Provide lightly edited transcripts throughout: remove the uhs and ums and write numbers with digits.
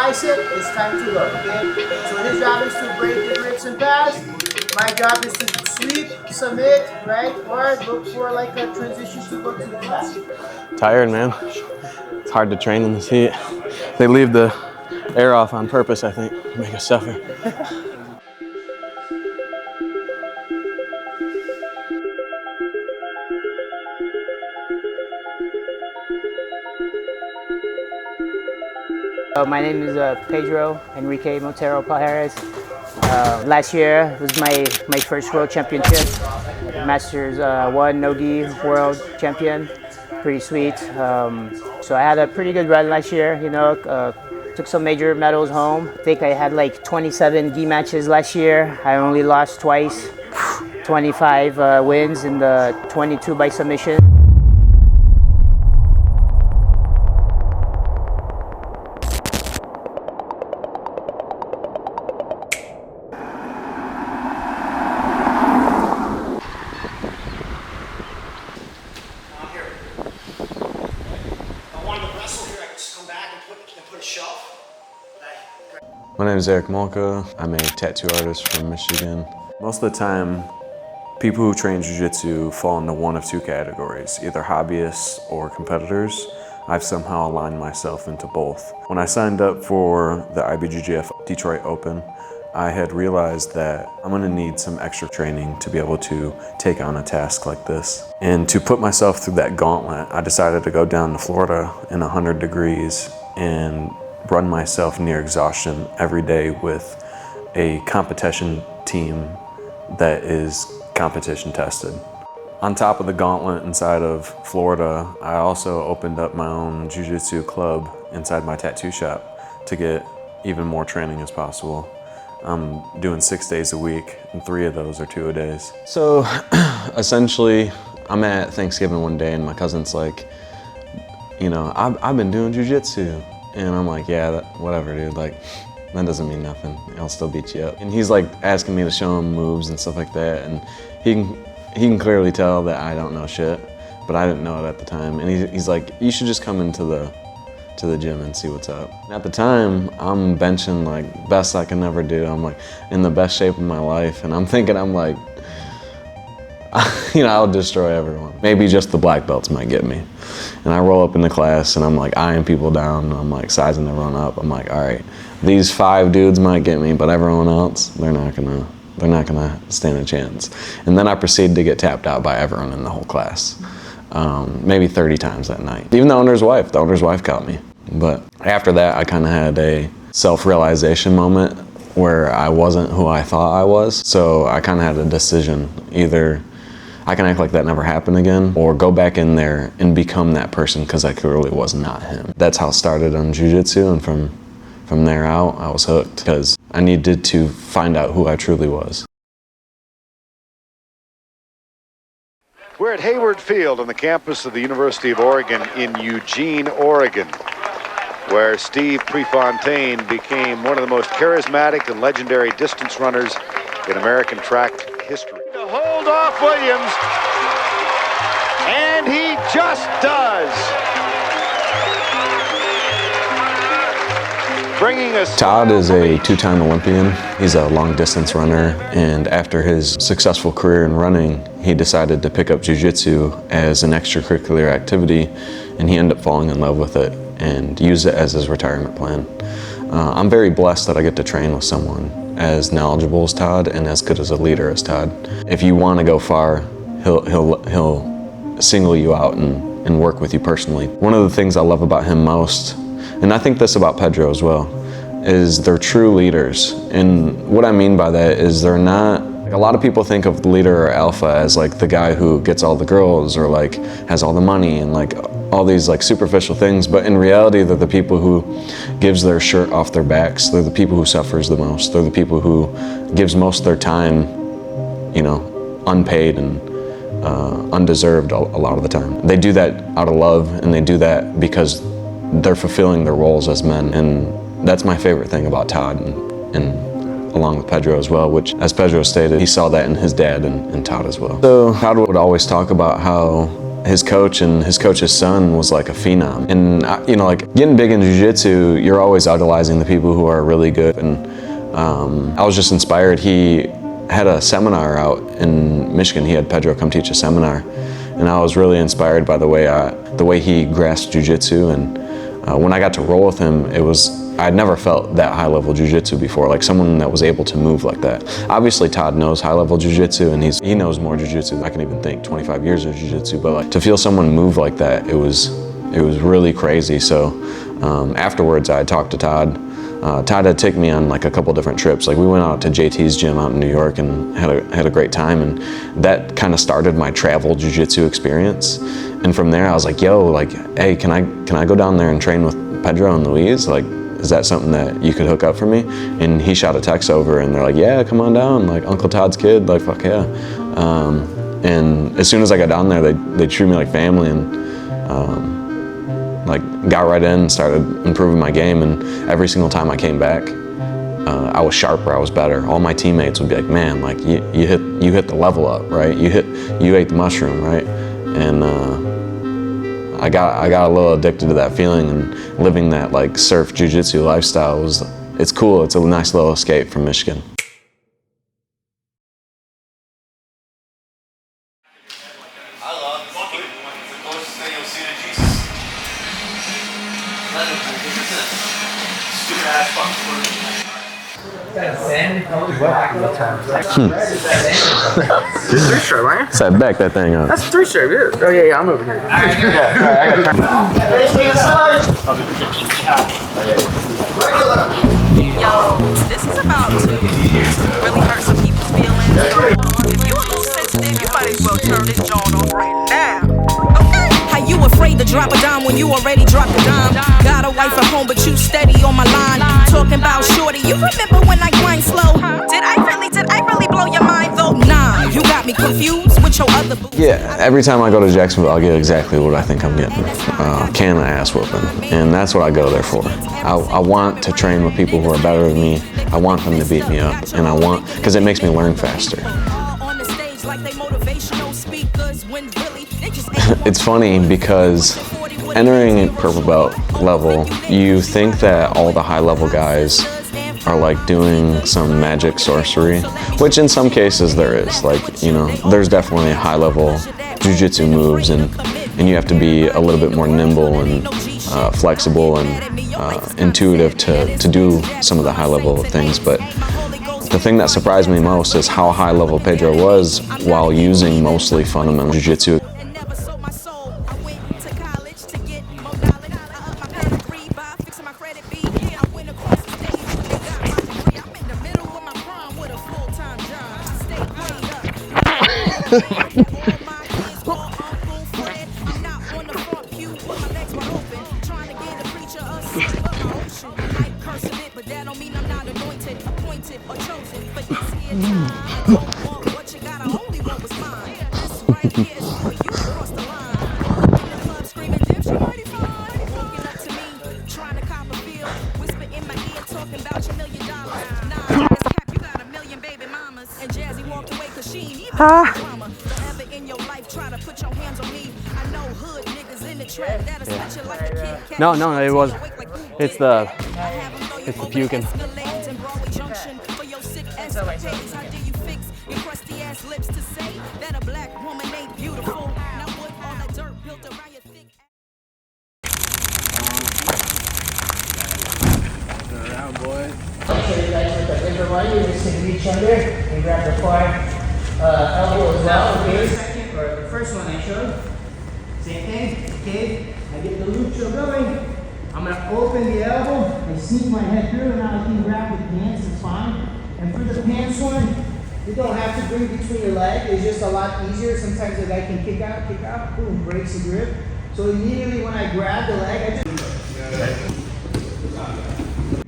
bicep, it's time to look, okay? So his job is to break the grips and pass. My job is to sweep, submit, right? Or look for like a transition to go to the left. Tired, man. It's hard to train in this heat. They leave the air off on purpose, I think, to make us suffer. My name is Pedro Palhares. Last year was my first world championship. Masters 1 no-gi world champion. Pretty sweet. So I had a pretty good run last year, you know. Took some major medals home. I think I had like 27 gi matches last year. I only lost twice. 25 wins in the 22 by submission. My name is Yehezkal Raz. I'm a tattoo artist from Michigan. Most of the time, people who train jiu-jitsu fall into one of two categories, either hobbyists or competitors. I've somehow aligned myself into both. When I signed up for the IBJJF Detroit Open, I had realized that I'm gonna need some extra training to be able to take on a task like this. And to put myself through that gauntlet, I decided to go down to Florida in 100 degrees and run myself near exhaustion every day with a competition team that is competition tested. On top of the gauntlet inside of Florida, I also opened up my own jiu-jitsu club inside my tattoo shop to get even more training as possible. I'm doing 6 days a week, and 3 of those are 2-a-days. So essentially, I'm at Thanksgiving one day and my cousin's like, you know, I've been doing jiu-jitsu. And I'm like, yeah, whatever, dude. Like, that doesn't mean nothing. I'll still beat you up. And he's like asking me to show him moves and stuff like that. And he can clearly tell that I don't know shit, but I didn't know it at the time. And he's like, you should just come into the gym and see what's up. And at the time, I'm benching like best I can ever do. I'm like in the best shape of my life. And I'm thinking, I'm like, you know, I'll destroy everyone. Maybe just the black belts might get me. And I roll up in the class and I'm like eyeing people down and I'm like sizing everyone up. I'm like, all right, these 5 dudes might get me, but everyone else, they're not gonna stand a chance. And then I proceeded to get tapped out by everyone in the whole class. Maybe 30 times that night. Even the owner's wife caught me. But after that, I kind of had a self-realization moment where I wasn't who I thought I was. So I kind of had a decision, either I can act like that never happened again, or go back in there and become that person, because I clearly was not him. That's how it started on jiu-jitsu, and from there out, I was hooked, because I needed to find out who I truly was. We're at Hayward Field on the campus of the University of Oregon in Eugene, Oregon, where Steve Prefontaine became one of the most charismatic and legendary distance runners in American track history. To hold off Williams, and he just does. Bringing us. Todd is a 2-time Olympian. He's a long distance runner, and after his successful career in running, he decided to pick up jiu-jitsu as an extracurricular activity, and he ended up falling in love with it and used it as his retirement plan. I'm very blessed that I get to train with someone as knowledgeable as Todd and as good as a leader as Todd. If you want to go far, he'll single you out and work with you personally. One of the things I love about him most, and I think this about Pedro as well, is they're true leaders. And what I mean by that is they're not, like, a lot of people think of the leader or alpha as like the guy who gets all the girls or like has all the money and like all these like superficial things, but in reality they're the people who gives their shirt off their backs. They're the people who suffers the most. They're the people who gives most of their time, you know, unpaid and undeserved a lot of the time. They do that out of love, and they do that because they're fulfilling their roles as men. And that's my favorite thing about Todd, and along with Pedro as well, which, as Pedro stated, he saw that in his dad and Todd as well. So Todd would always talk about how his coach, and his coach's son was like a phenom. And you know, like getting big in jiu-jitsu, you're always idolizing the people who are really good. And I was just inspired. He had a seminar out in Michigan. He had Pedro come teach a seminar, and I was really inspired by the way he grasped jiu-jitsu. And when I got to roll with him, I'd never felt that high-level jiu-jitsu before, like someone that was able to move like that. Obviously, Todd knows high-level jiu-jitsu, and he knows more jiu-jitsu than I can even think, 25 years of jiu-jitsu, but like to feel someone move like that, it was really crazy. So afterwards, I talked to Todd. Todd had taken me on like a couple different trips. Like we went out to JT's gym out in New York and had a great time, and that kind of started my travel jiu-jitsu experience. And from there, I was like, yo, like, hey, can I go down there and train with Pedro and Luis? Like, is that something that you could hook up for me? And he shot a text over, and they're like, yeah, come on down, like Uncle Todd's kid, like fuck yeah. And as soon as I got down there, they treated me like family, and like got right in and started improving my game. And every single time I came back, I was sharper, I was better. All my teammates would be like, man, like you hit the level up, right? You ate the mushroom, right? And I got a little addicted to that feeling, and living that like surf jiu-jitsu lifestyle it's cool. It's a nice little escape from Michigan. You're three stripe, aren't you? So I back that thing up. That's three stripe, yeah. Oh yeah, I'm over here. Yo, this is about to really hurt some people's feelings. If you a little sensitive, you might as well turn this joint off right now. Okay? How you afraid to drop a dime when you already dropped a dime? Got a wife at home, but you steady on my line. Talking about shorty, you remember when I grind slow? Did I really blow your mind though? Nah, you got me confused with your other boo. Yeah, every time I go to Jacksonville, I'll get exactly what I think I'm getting. Can of ass whooping, and that's what I go there for. I want to train with people who are better than me. I want them to beat me up, and because it makes me learn faster. It's funny because entering purple belt level, you think that all the high level guys are like doing some magic sorcery, which in some cases there is. Like, you know, there's definitely high level jiu-jitsu moves, and you have to be a little bit more nimble and flexible and intuitive to do some of the high level things. But the thing that surprised me most is how high level Pedro was while using mostly fundamental jiu-jitsu. No, it was. It's the puking. You're just going to reach under and grab the far elbow as well. Okay, second, or the first one I showed. Same thing. Okay, I get the lucha going. I'm going to open the elbow and sneak my head through, and now I can grab the pants, it's fine. And for the pants one, you don't have to bring between your leg. It's just a lot easier. Sometimes the guy can kick out, boom, breaks the grip. So immediately when I grab the leg, I just...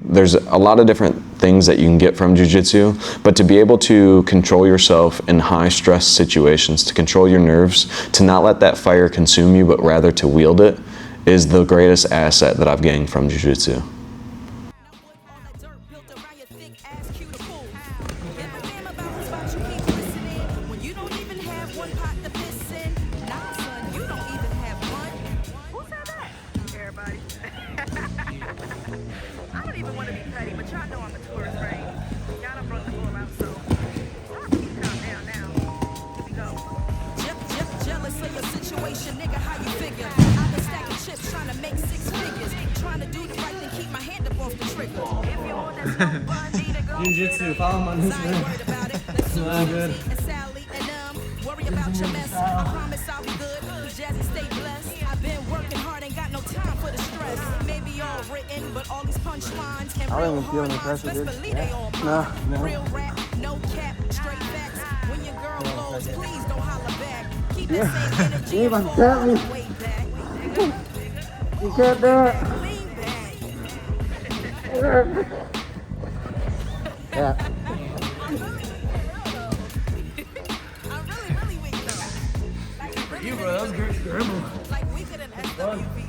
There's a lot of different things that you can get from jiu-jitsu, but to be able to control yourself in high stress situations, to control your nerves, to not let that fire consume you, but rather to wield it, is the greatest asset that I've gained from jiu-jitsu. You don't even have one pot to piss in. Nah, son, you don't I don't even want to be petty, but y'all know I'm a tourist, right? Y'all done brought the ball out, so y'all can calm down now. Here we go. Jealous of your situation, nigga, how you figure? I've been stacking chips, trying to make 6 figures. Trying to do the right thing, keep my hand up off the trigger. If you want that smoke, bud, need to go. Jiu-jitsu, follow him on I ain't Instagram. worried about it. Let's do All good. and Sally and worry about your mess. I promise I'll be good. Jazzy, stay blessed. I've been working hard, ain't got no time for the stress. Maybe all written, but all these punchlines and I don't real even feel hard any lines, pressure, best dude. believe they all No, mine. no. Real rap, no cap, straight facts. When your girl blows, please don't holler back. Keep that same energy Leave and him, fall tell me. way back. You can't do it. Lean back. Yeah. I'm really weak though. Like, really, You, bro, that was dribble. like weaker than SWV.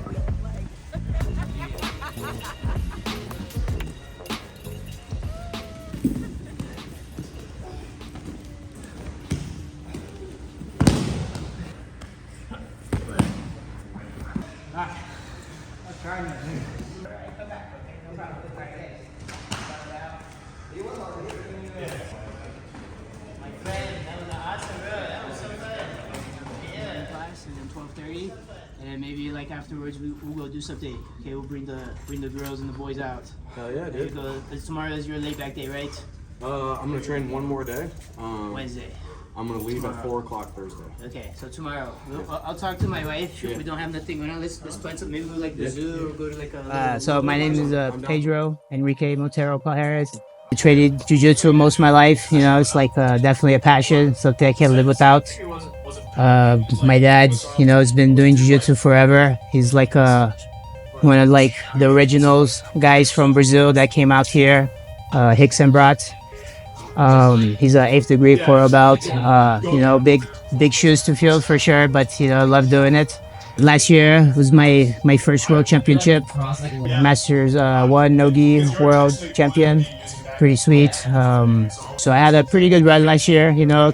I'm trying to. Come back, okay? No problem. Look right there. My friend, that was awesome, bro. That was so fun. Yeah. Class and then 12:30, and then maybe like afterwards we'll go do something. Okay, we'll bring the girls and the boys out. Hell yeah, There you dude. go. Tomorrow is your laid back day, right? I'm gonna train one more day. Wednesday. I'm gonna leave at Tomorrow. 4 o'clock Thursday. Okay, so tomorrow I'll talk to my wife. Sure, Yeah. we don't have nothing going on. Let's plan something. Maybe go like the zoo or go to like a. So my name is Pedro Palhares. I traded jiu-jitsu most of my life. You know, it's like definitely a passion, something I can't live without. My dad, you know, has been doing jiu-jitsu forever. He's like one of like the originals guys from Brazil that came out here, Hicks and Brat. He's an 8th degree coral belt. You know, big shoes to fill for sure, but you know, I love doing it. Last year was my first world championship, Masters 1 no-gi world champion. Pretty sweet. So I had a pretty good run last year. You know,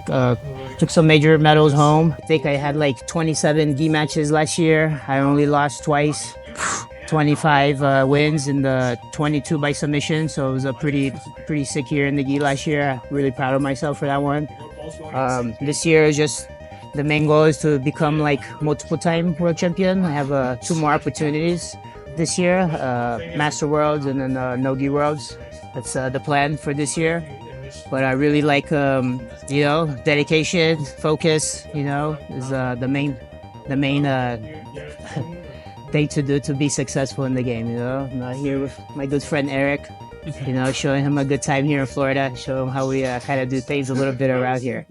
took some major medals home. I think I had like 27 gi matches last year. I only lost twice. 25 wins in the 22 by submission, so it was a pretty sick year in the gi last year. Really proud of myself for that one. This year is just the main goal is to become like multiple time world champion. I have 2 more opportunities this year, Master Worlds and then no-gi Worlds. That's the plan for this year. But I really like you know, dedication, focus. You know, is the main thing to do to be successful in the game. You know, I'm here with my good friend Eric, you know, showing him a good time here in Florida, show him how we kind of do things a little bit around here.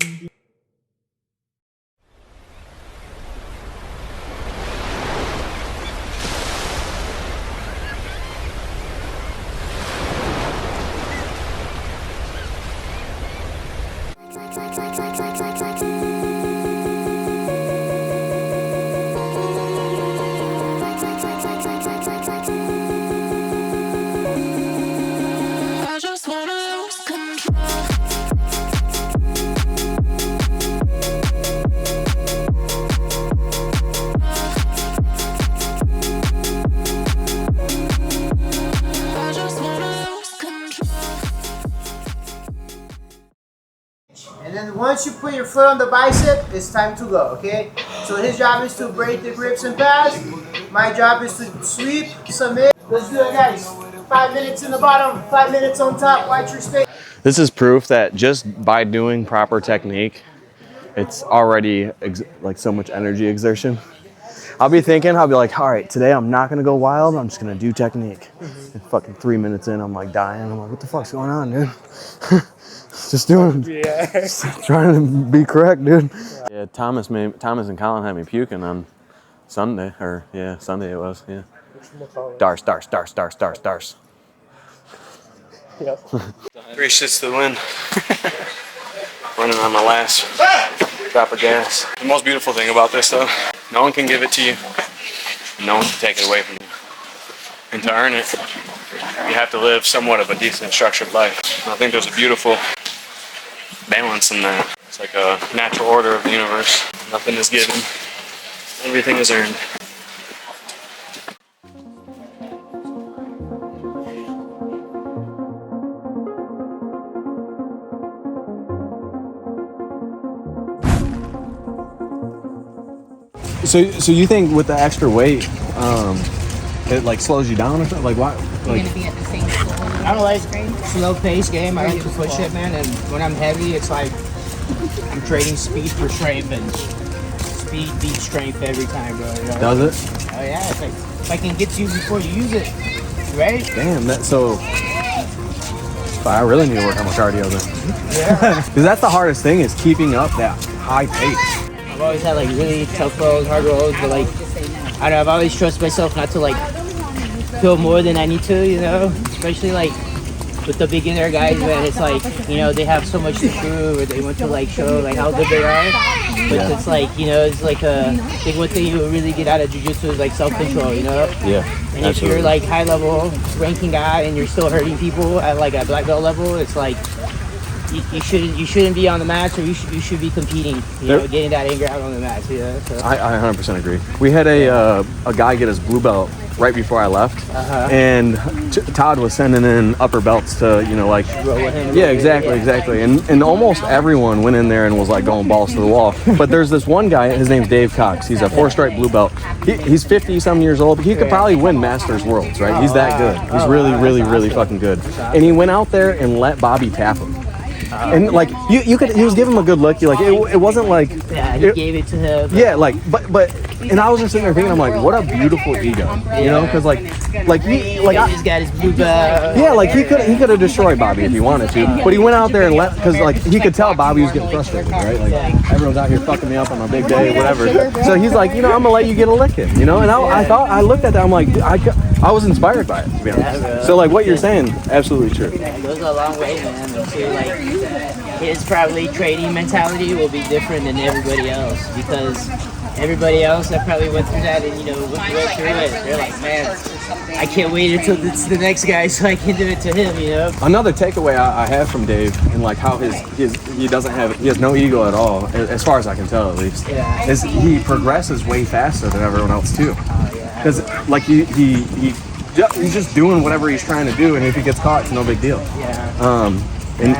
I just wanna lose control. I just wanna lose control. And then once you put your foot on the bicep, it's time to go, okay? So his job is to break the grips and pass. My job is to sweep, submit. Let's do it, guys. 5 minutes in the bottom, 5 minutes on top. Watch your space. This is proof that just by doing proper technique, it's already like so much energy exertion. I'll be like, all right, today I'm not gonna go wild, I'm just gonna do technique. And fucking 3 minutes in, I'm like dying. I'm like, what the fuck's going on, dude? Just doing, just trying to be correct, dude. Yeah, Thomas and Colin had me puking on Sunday, Sunday it was, yeah. Dars. Gracie to the win. Running on my last drop of gas. The most beautiful thing about this though, no one can give it to you, and no one can take it away from you. And to earn it, you have to live somewhat of a decent structured life. And I think there's a beautiful balance in that. It's like a natural order of the universe. Nothing is given, everything is earned. So you think with the extra weight, it like slows you down or something? Like what? Like, You're gonna be at the same school. I don't like slow pace game. I like to push it, man. And when I'm heavy, it's like I'm trading speed for strength, and speed beats strength every time, bro. You know? does it? Oh yeah. It's like if I can get to you before you use it, right? Damn, that so. I really need to work on my cardio then. Yeah. Because that's the hardest thing is keeping up that high pace. I've always had like really tough rows, hard rows, but like I don't know. I've always trusted myself not to like feel more than I need to, you know. Especially like with the beginner guys, man. It's like, you know, they have so much to prove, or they want to like show like how good they are. But it's like, you know, it's like I think one thing you really get out of jiu-jitsu is like self-control, you know. Yeah. And if you're like high level ranking guy and you're still hurting people at like a black belt level, it's like you shouldn't be on the mats, or you should be competing, you know, getting that anger out on the mats, you know. So. I 100% agree. We had a guy get his blue belt right before I left, and Todd was sending in upper belts to, you know, like, yeah, exactly. And almost everyone went in there and was like going balls to the wall. But there's this one guy, his name's Dave Cox. He's a 4-stripe blue belt. He's 50-some years old. He could probably win Masters Worlds, right? He's that good. He's really fucking good. And he went out there and let Bobby tap him. And like you could, he was giving him a good look. Like it wasn't like he gave it to him. Yeah, like but and I was just sitting there thinking, I'm like, what a beautiful ego, you know? Because like he's got his blue belt. Yeah, like he could have destroyed Bobby if he wanted to, but he went out there and let, because like he could tell Bobby was getting frustrated, right? Like everyone's out here fucking me up on my big day, whatever. So he's like, you know, I'm gonna let you get a licking, you know? And I looked at that, I'm like, I was inspired by it, to be honest. So like what you're saying, absolutely true. It goes a long way, man. So like his probably trading mentality will be different than everybody else, because everybody else that probably went through that and, you know, went through it, they're like, man, I can't wait until it's the next guy so I can do it to him, you know? Another takeaway I have from Dave, and like how he has no ego at all, as far as I can tell at least, is he progresses way faster than everyone else too. Because like he's just doing whatever he's trying to do, and if he gets caught, it's no big deal. Man,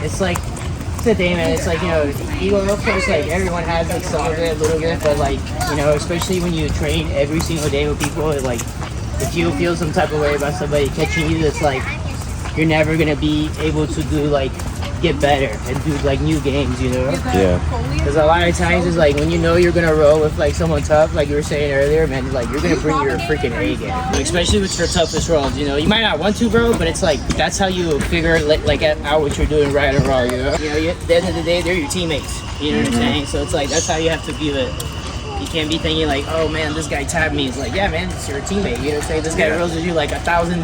it's like, it's the thing, man. It's like, you know, ego, of course, like everyone has like some of it, a little bit, but like, you know, especially when you train every single day with people, it's like, if you feel some type of way about somebody catching you, it's like, you're never gonna be able to do like, get better and do like new games, you know? Yeah. Because a lot of times it's like when you know you're gonna roll with like someone tough, like you were saying earlier, man, like you're gonna bring your freaking A game. Especially with your toughest rolls, you know? You might not want to, bro, but it's like that's how you figure like out what you're doing right or wrong, you know? You know, at the end of the day, they're your teammates. You know what I'm saying? So it's like that's how you have to view it. You can't be thinking like, oh man, this guy tapped me. It's like, yeah, man, it's your teammate. You know what I'm saying? This guy rolls with you like 1,000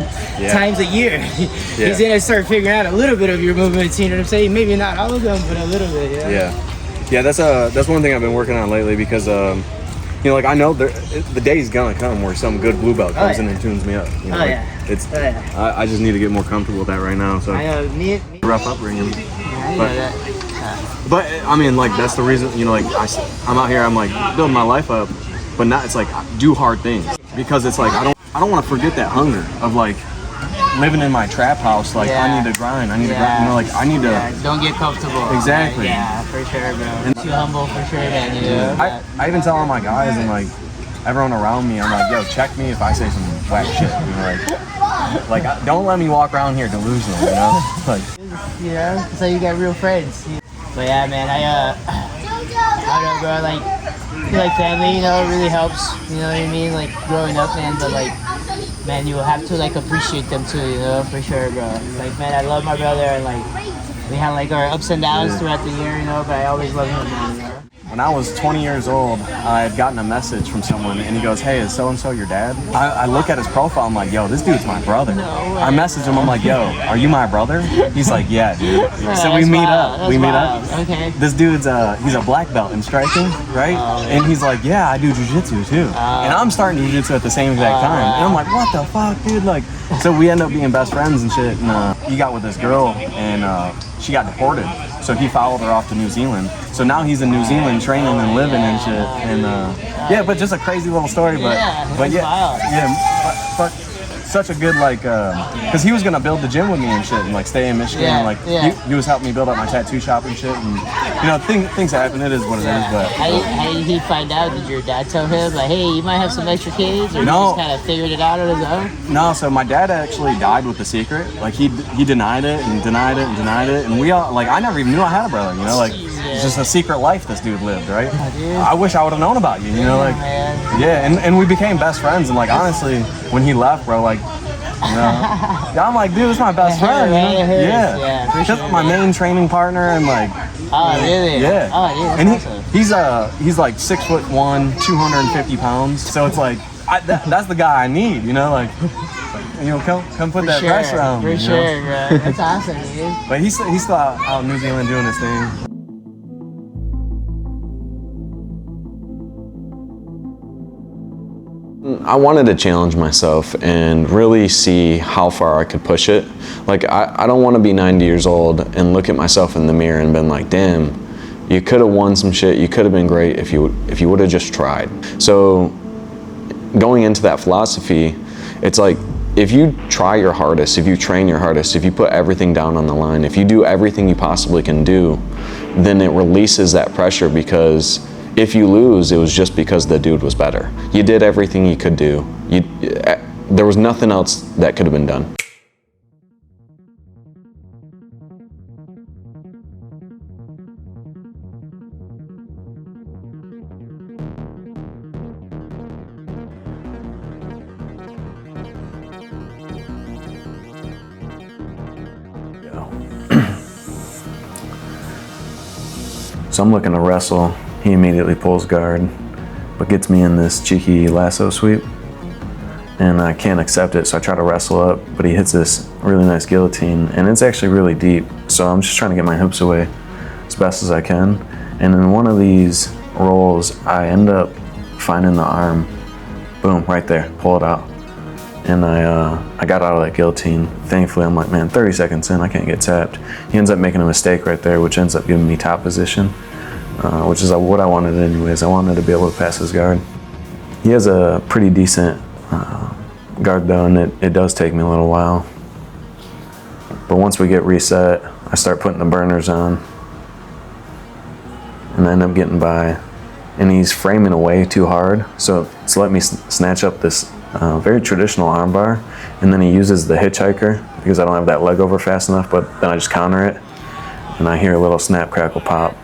times a year. He's gonna start figuring out a little bit of your movements. You know what I'm saying? Maybe not all of them, but a little bit. Yeah. Yeah, that's one thing I've been working on lately, because you know, like I know the day's gonna come where some good blue belt comes in and tunes me up. You know, I just need to get more comfortable with that right now. So rough upbringing. But I mean, like that's the reason, you know, like I'm out here, I'm like building my life up, but not, it's like do hard things, because it's like I don't want to forget that hunger of like living in my trap house. Like I need to grind, you know, like I need to. Don't get comfortable. Exactly. Yeah, for sure, bro. And too humble for sure, man. You know? I even tell all my guys and like everyone around me, I'm like, yo, check me if I say some whack shit, you know, like don't let me walk around here delusional, you know, like. You know, so you got real friends. But yeah, man, I don't know, bro, like, I feel like family, you know, it really helps, you know what I mean, like, growing up, man, but, like, man, you have to, like, appreciate them, too, you know, for sure, bro. Like, man, I love my brother, and, like, we have, like, our ups and downs throughout the year, you know, but I always love him, man, you know. When I was 20 years old, I had gotten a message from someone, and he goes, hey, is so-and-so your dad? I look at his profile, I'm like, yo, this dude's my brother. No way. I message him, I'm like, yo, are you my brother? He's like, yeah, dude. So we meet up. Okay. This dude's, he's a black belt in striking, right? And he's like, yeah, I do jiu-jitsu too. And I'm starting jiu-jitsu at the same exact time. And I'm like, what the fuck, dude? Like, so we end up being best friends and shit. And he got with this girl, and she got deported. So he followed her off to New Zealand. So now he's in New Zealand training and living and shit. And yeah, but just a crazy little story. But such a good like, cause he was gonna build the gym with me and shit, and like stay in Michigan, Yeah, and like he was helping me build up my tattoo shop and shit, and you know things happen. It is what it is. But how did he find out? Did your dad tell him like, hey, you might have some extra kids, or he No. just kind of figured it out on his own? No, so my dad actually died with the secret. Like he denied it and denied it and denied it, and we all like I never even knew I had a brother. You know, like it's just a secret life this dude lived, right? I wish I would have known about you. You know, like and we became best friends. And like honestly, when he left, bro, like. You know, I'm like, dude, this is my best friend. You know? Yeah, for That's sure, my main training partner, and like. Oh, really? Yeah. Oh, yeah. And Awesome. he's like 6'1", 250 pounds. So it's like that's the guy I need. You know, like you know, come put that pressure on me. For sure, bro. That's awesome, dude. But he's still out in New Zealand doing his thing. I wanted to challenge myself and really see how far I could push it. Like, I don't want to be 90 years old and look at myself in the mirror and been like, damn, you could have won some shit, you could have been great if you would have just tried. So going into that philosophy, it's like, if you try your hardest, if you train your hardest, if you put everything down on the line, if you do everything you possibly can do, then it releases that pressure, because if you lose, it was just because the dude was better. You did everything you could do. There was nothing else that could have been done. So I'm looking to wrestle. He immediately pulls guard, but gets me in this cheeky lasso sweep, and I can't accept it, so I try to wrestle up, but he hits this really nice guillotine, and it's actually really deep, so I'm just trying to get my hips away as best as I can, and in one of these rolls, I end up finding the arm, boom, right there, pull it out, and I got out of that guillotine. Thankfully, I'm like, man, 30 seconds in, I can't get tapped. He ends up making a mistake right there, which ends up giving me top position. Which is what I wanted anyways. I wanted to be able to pass his guard. He has a pretty decent guard though, and it does take me a little while. But once we get reset, I start putting the burners on, and I end up getting by. And he's framing away too hard, so it's let me snatch up this very traditional armbar, and then he uses the hitchhiker because I don't have that leg over fast enough, but then I just counter it, and I hear a little snap, crackle, pop.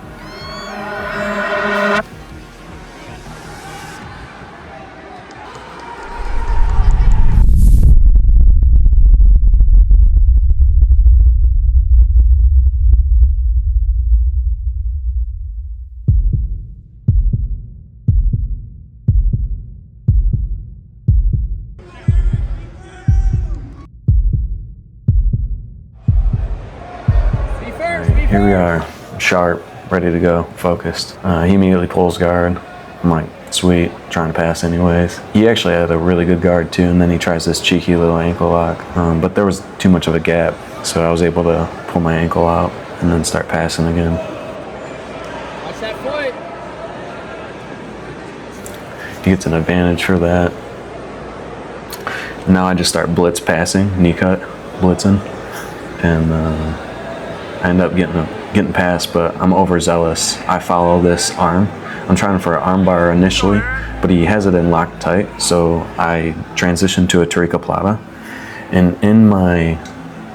Here we are, sharp, ready to go, focused. He immediately pulls guard. I'm like, sweet, trying to pass anyways. He actually had a really good guard too, and then he tries this cheeky little ankle lock. But there was too much of a gap, so I was able to pull my ankle out and then start passing again. Watch that foot. He gets an advantage for that. Now I just start blitz passing, knee cut, blitzing, and I end up getting past, but I'm overzealous. I follow this arm. I'm trying for an arm bar initially, but he has it in locked tight, so I transition to a Tariqa Plata. And in my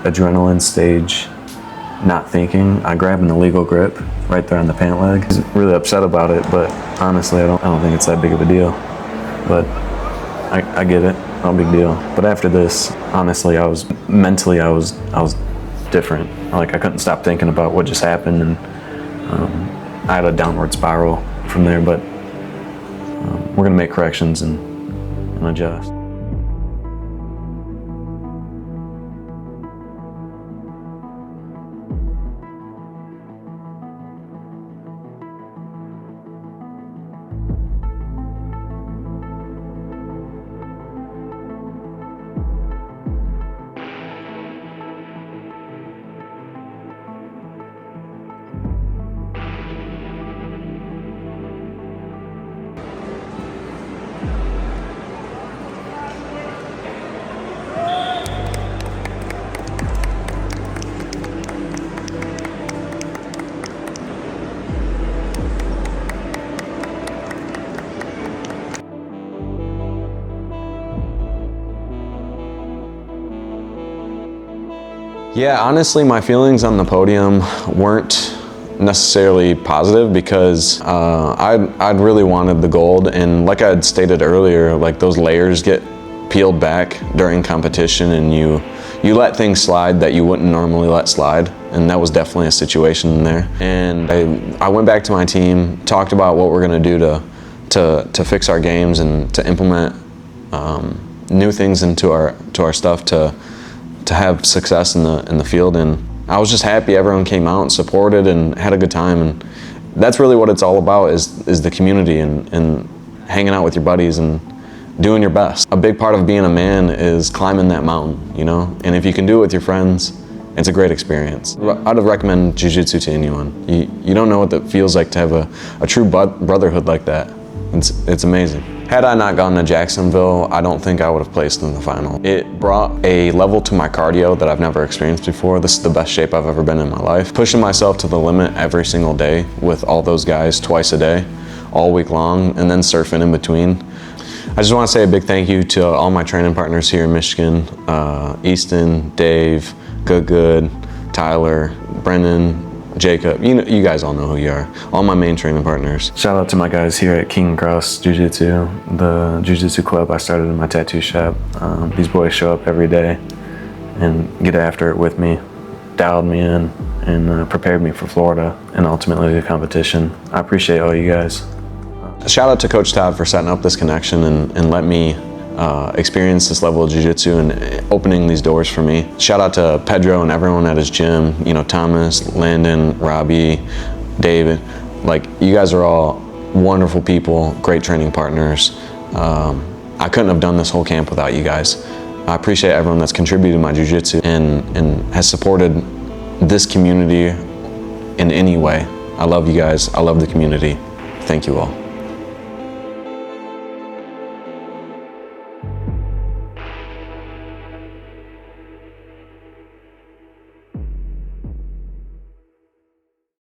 adrenaline stage, not thinking, I grab an illegal grip right there on the pant leg. He's really upset about it, but honestly, I don't think it's that big of a deal. But I get it, no big deal. But after this, honestly, I was mentally different. Like, I couldn't stop thinking about what just happened, and I had a downward spiral from there, but we're gonna make corrections and adjust. Yeah, honestly, my feelings on the podium weren't necessarily positive because I'd really wanted the gold, and like I had stated earlier, like those layers get peeled back during competition, and you let things slide that you wouldn't normally let slide, and that was definitely a situation there. And I went back to my team, talked about what we're gonna do to fix our games and to implement new things into our stuff to have success in the field. And I was just happy everyone came out and supported and had a good time, and that's really what it's all about is the community and hanging out with your buddies and doing your best. A big part of being a man is climbing that mountain, you know? And if you can do it with your friends, it's a great experience. I'd recommend jiu-jitsu to anyone. You don't know what it feels like to have a true brotherhood like that. It's amazing. Had I not gone to Jacksonville, I don't think I would have placed in the final. It brought a level to my cardio that I've never experienced before. This is the best shape I've ever been in my life. Pushing myself to the limit every single day with all those guys twice a day, all week long, and then surfing in between. I just want to say a big thank you to all my training partners here in Michigan. Easton, Dave, Good, Tyler, Brendan, Jacob, you guys all know who you are. All my main training partners. Shout out to my guys here at King Cross Jiu-Jitsu, the Jiu-Jitsu club I started in my tattoo shop. These boys show up every day and get after it with me, dialed me in, and prepared me for Florida and ultimately the competition. I appreciate all you guys. Shout out to Coach Todd for setting up this connection and let me experience this level of jiu-jitsu and opening these doors for me. Shout out to Pedro and everyone at his gym, you know, Thomas, Landon, Robbie, David. Like, you guys are all wonderful people, great training partners. I couldn't have done this whole camp without you guys. I appreciate everyone that's contributed to my jiu-jitsu and has supported this community in any way. I love you guys. I love the community. Thank you all.